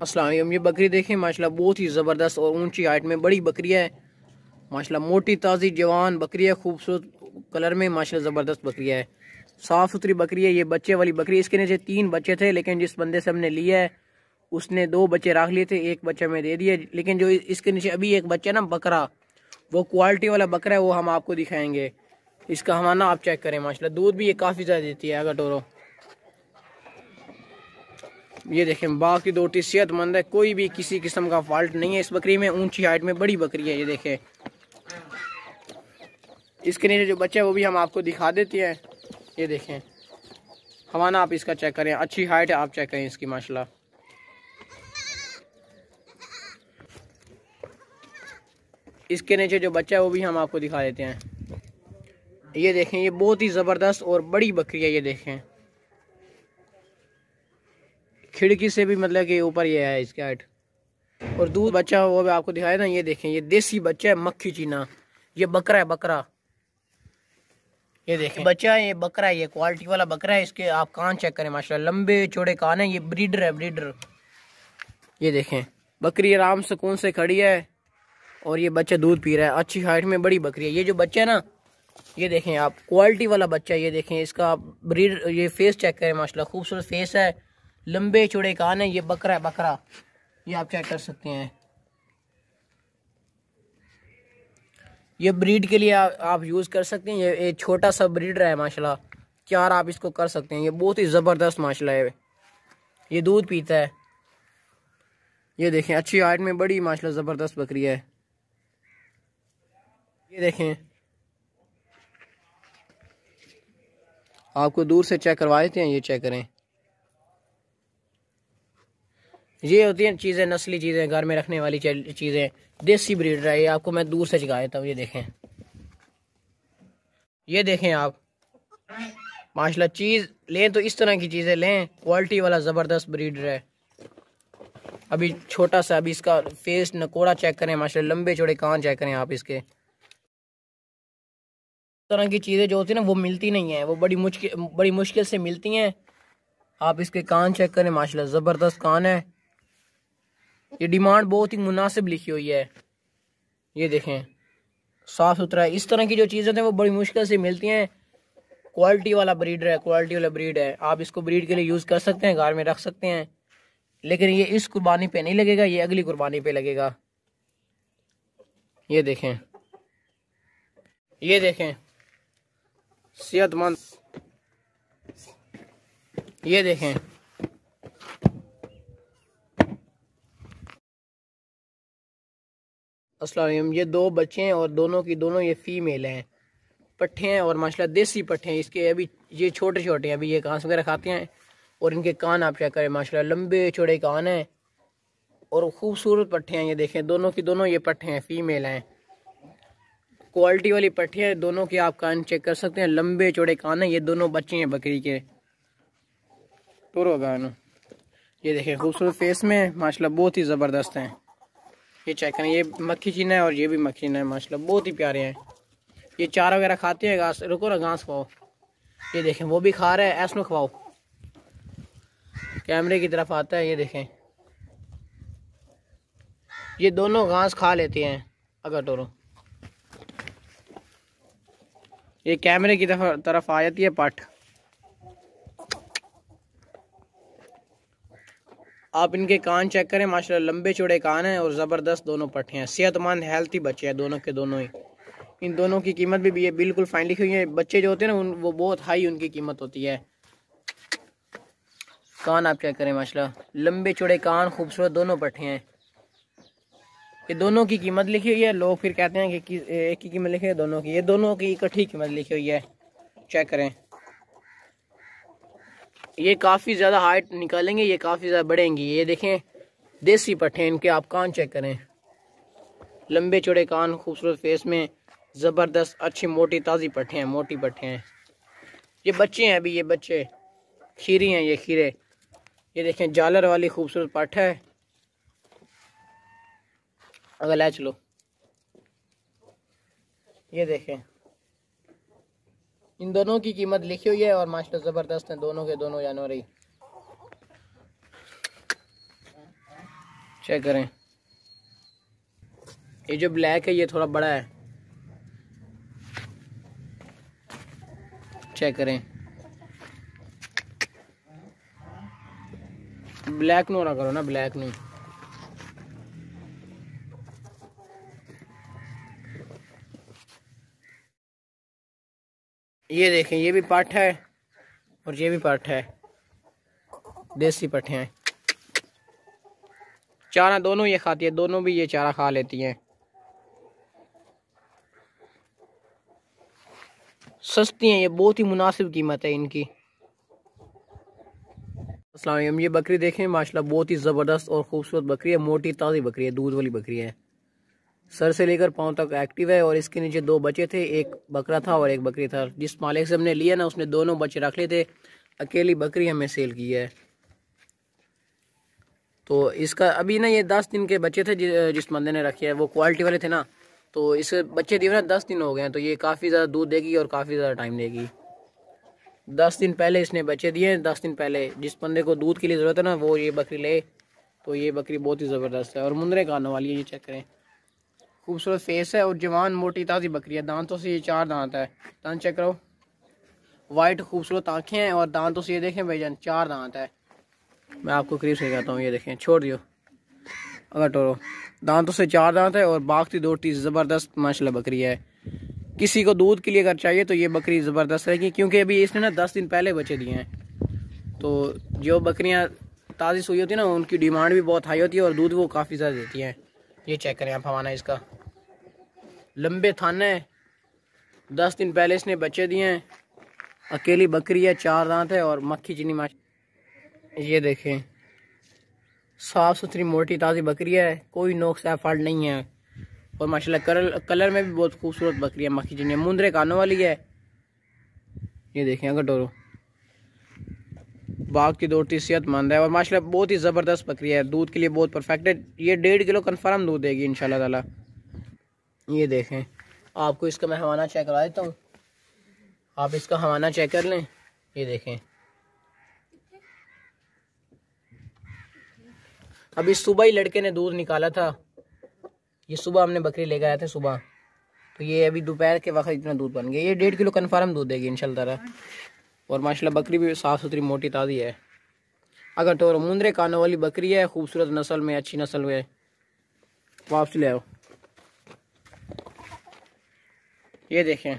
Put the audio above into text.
अस्सलाम वालेकुम। ये बकरी देखें माशाल्लाह बहुत ही ज़बरदस्त और ऊंची हाइट में बड़ी बकरी है। माशाल्लाह मोटी ताज़ी जवान बकरी है, खूबसूरत कलर में माशाल्लाह ज़बरदस्त बकरी है, साफ़ सुथरी बकरी है। ये बच्चे वाली बकरी, इसके नीचे 3 बच्चे थे, लेकिन जिस बंदे से हमने लिया है उसने 2 बच्चे रख लिए थे, एक बच्चा मैं दे दिया। लेकिन जो इसके नीचे अभी एक बच्चा ना बकरा, वो क्वालिटी वाला बकरा है, वो हम आपको दिखाएंगे। इसका हमारा आप चेक करें, माशाल्लाह दूध भी ये काफ़ी ज़्यादा देती है। अगर टोरो ये देखें, बाकी 2 सेहतमंद है, कोई भी किसी किस्म का फॉल्ट नहीं है इस बकरी में। ऊंची हाइट में बड़ी बकरी है। ये देखें, इसके नीचे जो बच्चा है वो भी हम आपको दिखा देते हैं। ये देखें हमारा, आप इसका चेक करें, अच्छी हाइट है, आप चेक करें इसकी माशाल्लाह। इसके नीचे जो बच्चा है वो भी हम आपको दिखा देते हैं। ये देखें, ये बहुत ही ज़बरदस्त और बड़ी बकरी है। ये देखें, खिड़की से भी मतलब कि ऊपर ये है इसकी हाइट। और दूध बच्चा वो भी आपको दिखाया ना। ये देखें, ये देसी बच्चा है, मक्खी चीना। ये बकरा है, बकरा। ये देखें बच्चा है, ये बकरा है, ये क्वालिटी वाला बकरा है। इसके आप कान चेक करें माशाल्लाह, लंबे चौड़े कान है। ये ब्रीडर है, ब्रीडर। ये देखें, बकरी आराम सुकून से खड़ी है और ये बच्चा दूध पी रहा है। अच्छी हाइट में बड़ी बकरी है। ये जो बच्चा है ना, ये देखें आप, क्वालिटी वाला बच्चा है। ये देखें इसका ब्रीड, ये फेस चेक करें माशाल्लाह, खूबसूरत फेस है, लंबे चौड़े कान है। ये बकरा है, बकरा। ये आप चेक कर सकते हैं। ये ब्रीड के लिए आप यूज़ कर सकते हैं। ये छोटा सा ब्रीडर है माशाल्लाह, चार आप इसको कर सकते हैं। ये बहुत ही ज़बरदस्त माशाल्लाह है। ये दूध पीता है। ये देखें, अच्छी हाइट में बड़ी माशाल्लाह ज़बरदस्त बकरी है। ये देखें, आपको दूर से चेक करवा देते हैं। ये चेक करें, ये होती हैं चीज़ें, नस्ली चीज़ें, घर में रखने वाली चीज़ें, देसी ब्रीडर है। ये आपको मैं दूर से चगा देता हूँ। ये देखें, ये देखें आप माशाल्लाह, चीज़ लें तो इस तरह की चीज़ें लें, क्वालिटी वाला ज़बरदस्त ब्रीडर है। अभी छोटा सा, अभी इसका फेस नकोड़ा चेक करें माशाल्लाह, लंबे चौड़े कान चेक करें आप इसके। तरह की चीज़ें जो होती है ना, वो मिलती नहीं है, वो बड़ी मुश्किल से मिलती हैं। आप इसके कान चेक करें माशाल्लाह, ज़बरदस्त कान है। ये डिमांड बहुत ही मुनासिब लिखी हुई है। ये देखें, साफ सुथरा है। इस तरह की जो चीज़ें हैं वो बड़ी मुश्किल से मिलती हैं। क्वालिटी वाला ब्रीडर है, क्वालिटी वाला ब्रीड है। आप इसको ब्रीड के लिए यूज़ कर सकते हैं, घर में रख सकते हैं। लेकिन ये इस कुर्बानी पे नहीं लगेगा, ये अगली कुर्बानी पे लगेगा। ये देखें, ये देखें, सेहतमंद। ये देखें, अस्सलाम वालेकुम। ये 2 बच्चे हैं और दोनों की दोनों ये फीमेल हैं, पट्ठे हैं और माशाल्लाह देसी पट्ठे हैं इसके। अभी ये छोटे छोटे हैं, अभी ये घास वगैरह खाते हैं। और इनके कान आप चेक करें माशाल्लाह, लंबे चौड़े कान हैं और खूबसूरत पट्ठे हैं। ये देखें, दोनों की दोनों ये पट्ठे हैं, फीमेल हैं, क्वालिटी वाली पट्ठे हैं। दोनों के आप कान चेक कर सकते हैं, लंबे चौड़े कान हैं। ये दोनों बच्चे हैं बकरी के। टोरो गानो, ये देखें, खूबसूरत फेस में माशाल्लाह, बहुत ही ज़बरदस्त हैं। ये चेक करें, ये मक्खी चीना है और ये भी मक्खी चीना है माशाल्लाह, बहुत ही प्यारे हैं। ये चारा वगैरह खाते हैं, घास। रुको ना, घास खाओ। ये देखें, वो भी खा रहा है, ऐसनो खवाओ। कैमरे की तरफ आता है। ये देखें, ये दोनों घास खा लेते हैं। अगर टोरो, ये कैमरे की तरफ आ जाती है पट। आप इनके कान चेक करें माशाल्लाह, लंबे चौड़े कान हैं और ज़बरदस्त दोनों पट्टे हैं। सेहतमंद हेल्थी बच्चे हैं दोनों के दोनों ही। इन दोनों की कीमत भी ये बिल्कुल फाइन लिखी हुई है। बच्चे जो होते हैं ना, वो बहुत हाई उनकी कीमत होती है। कान आप चेक करें माशाल्लाह, लंबे चौड़े कान, खूबसूरत दोनों पट्टे हैं। ये दोनों की कीमत लिखी हुई है। लोग फिर कहते हैं कि एक की कीमत लिखी है, दोनों की। ये दोनों की इकट्ठी कीमत लिखी हुई है, चेक करें। ये काफ़ी ज़्यादा हाइट निकालेंगे, ये काफ़ी ज़्यादा बढ़ेंगी। ये देखें, देसी पट्टे हैं इनके, आप कान चेक करें, लंबे चौड़े कान, खूबसूरत फेस में, ज़बरदस्त अच्छी मोटी ताज़ी पट्टे हैं, मोटी पट्टे हैं। ये बच्चे हैं, अभी ये बच्चे खीरी हैं, ये खीरे। ये देखें, जालर वाली खूबसूरत पट्ट है। अगर ले चलो, ये देखें, इन दोनों की कीमत लिखी हुई है और माशाल्लाह ज़बरदस्त हैं दोनों के दोनों जानवर ही। चेक करें, ये जो ब्लैक है ये थोड़ा बड़ा है। चेक करें, ब्लैक नो ना करो ना, ब्लैक नो। ये देखें, ये भी पाठ है और ये भी पाठ है, देसी पट्ठे हैं। चारा दोनों ये खाती है, दोनों भी ये चारा खा लेती हैं। सस्ती हैं ये, बहुत ही मुनासिब कीमत है इनकी। अस्सलाम वालेकुम। ये बकरी देखें माशाल्लाह बहुत ही ज़बरदस्त और ख़ूबसूरत बकरी है, मोटी ताज़ी बकरी है, दूध वाली बकरी है। सर से लेकर पाँव तक एक्टिव है और इसके नीचे 2 बच्चे थे, एक बकरा था और एक बकरी था। जिस मालिक से हमने लिया ना उसने दोनों बच्चे रख लिए थे, अकेली बकरी हमें सेल की है। तो इसका अभी ना ये 10 दिन के बच्चे थे जिस बंदे ने रखे है, वो क्वालिटी वाले थे ना, तो इस बच्चे दिए ना 10 दिन हो गए हैं, तो ये काफ़ी ज़्यादा दूध देगी और काफ़ी ज़्यादा टाइम देगी। 10 दिन पहले इसने बच्चे दिए हैं, 10 दिन पहले। जिस बंदे को दूध के लिए ज़रूरत है ना वो ये बकरी ले, तो ये बकरी बहुत ही ज़बरदस्त है और मुंदरे खाने वाली है। ये चेक करें, खूबसूरत फेस है और जवान मोटी ताज़ी बकरी है। दांतों से ये 4 दांत है, दांत चेक करो, वाइट खूबसूरत आँखें हैं और दांतों से ये देखें भाईजान 4 दांत है। मैं आपको करीब से कहता हूँ, ये देखें, छोड़ दियो अगर टोरो, दांतों से 4 दांत है और बागती दौड़ती ज़बरदस्त माशाल्लाह बकरी है। किसी को दूध के लिए अगर चाहिए तो ये बकरी ज़बरदस्त रहेगी, क्योंकि अभी इसने ना 10 दिन पहले बच्चे दिए हैं। तो जो बकरियाँ ताज़ी सुई होती है ना उनकी डिमांड भी बहुत हाई होती है और दूध वो काफ़ी ज़्यादा देती हैं। ये चेक करें आप, हवाना इसका लंबे थाने है, 10 दिन पहले इसने बच्चे दिए हैं, अकेली बकरी है, 4 दांत है और मक्खी चीनी माश। ये देखें, साफ़ सुथरी मोटी ताज़ी बकरी है, कोई नोक्स या फॉल्ट नहीं है और माशाल्लाह कलर में भी बहुत खूबसूरत बकरी है, मक्खी चीनी, मुंदरे कानों वाली है। ये देखें अगर डोरो, बाग की दौड़ती सेहतमंद है और माशाल्लाह बहुत ही ज़बरदस्त बकरी है, दूध के लिए बहुत परफेक्ट है। ये 1.5 किलो कन्फर्म दूध देगी इंशाल्लाह ताला। ये देखें, आपको इसका मैं हवाना चेक करा देता हूँ, आप इसका हवाना चेक कर लें। ये देखें, अभी सुबह ही लड़के ने दूध निकाला था, ये सुबह हमने बकरी लेकर आए थे सुबह, तो ये अभी दोपहर के वक्त इतना दूध बन गया। ये 1.5 किलो कन्फर्म दूध देगी इंशाल्लाह ताला और माशाल्लाह बकरी भी साफ़ सुथरी मोटी ताज़ी है। अगर तो मुंदरे कानों वाली बकरी है, खूबसूरत नस्ल में, अच्छी नस्ल में, वापस ले आओ। ये देखें,